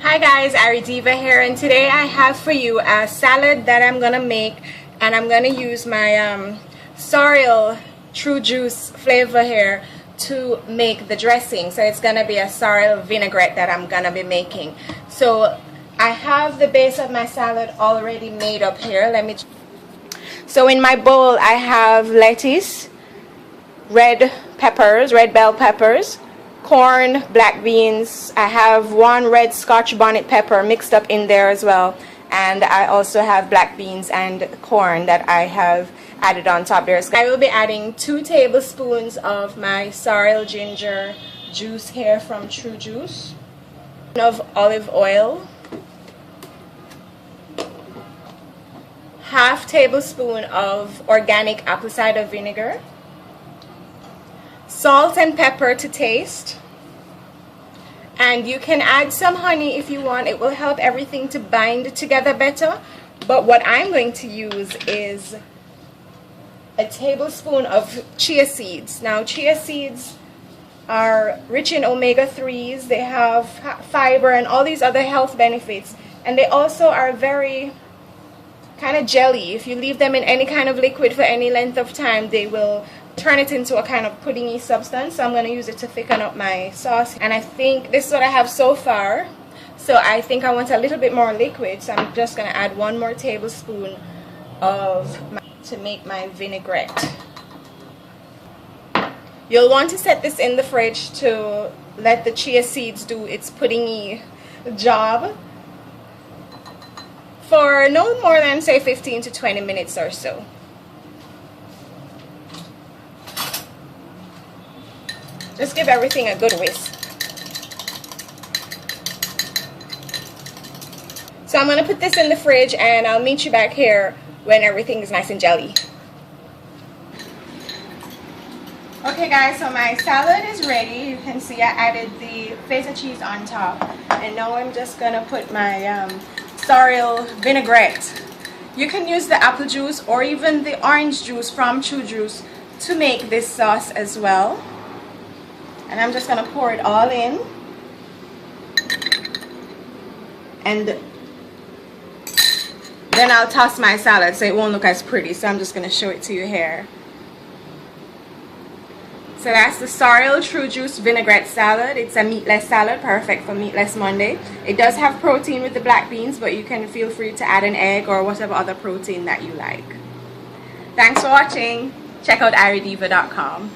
Hi guys, Aridiva here, and today I have for you a salad that I'm gonna make, and I'm gonna use my sorrel true juice flavor here to make the dressing. So it's gonna be a sorrel vinaigrette that I'm gonna be making. So I have the base of my salad already made up here. So in my bowl I have lettuce, red bell peppers, corn, black beans. I have one red Scotch bonnet pepper mixed up in there as well, and I also have black beans and corn that I have added on top there. So I will be adding 2 tablespoons of my sorrel ginger juice here from True Juice, of olive oil, half tablespoon of organic apple cider vinegar, salt and pepper to taste, and you can add some honey if you want. It will help everything to bind together better. But what I'm going to use is a tablespoon of chia seeds. Now chia seeds are rich in omega-3s, they have fiber and all these other health benefits, and they also are very kind of jelly. If you leave them in any kind of liquid for any length of time, they will turn it into a kind of puddingy substance. So I'm going to use it to thicken up my sauce, and I think this is what I have so far. So I think I want a little bit more liquid, so I'm just going to add 1 more tablespoon to make my vinaigrette. You'll want to set this in the fridge to let the chia seeds do its puddingy job for no more than, say, 15 to 20 minutes or so. Just give everything a good whisk. So I'm going to put this in the fridge, and I'll meet you back here when everything is nice and jelly. Okay guys, so my salad is ready. You can see I added the feta cheese on top, and now I'm just going to put my sorrel vinaigrette. You can use the apple juice or even the orange juice from True Juice to make this sauce as well. And I'm just going to pour it all in, and then I'll toss my salad so it won't look as pretty. So I'm just going to show it to you here. So that's the sorrel True Juice vinaigrette salad. It's a meatless salad, perfect for Meatless Monday. It does have protein with the black beans, but you can feel free to add an egg or whatever other protein that you like. Thanks for watching. Check out aridiva.com.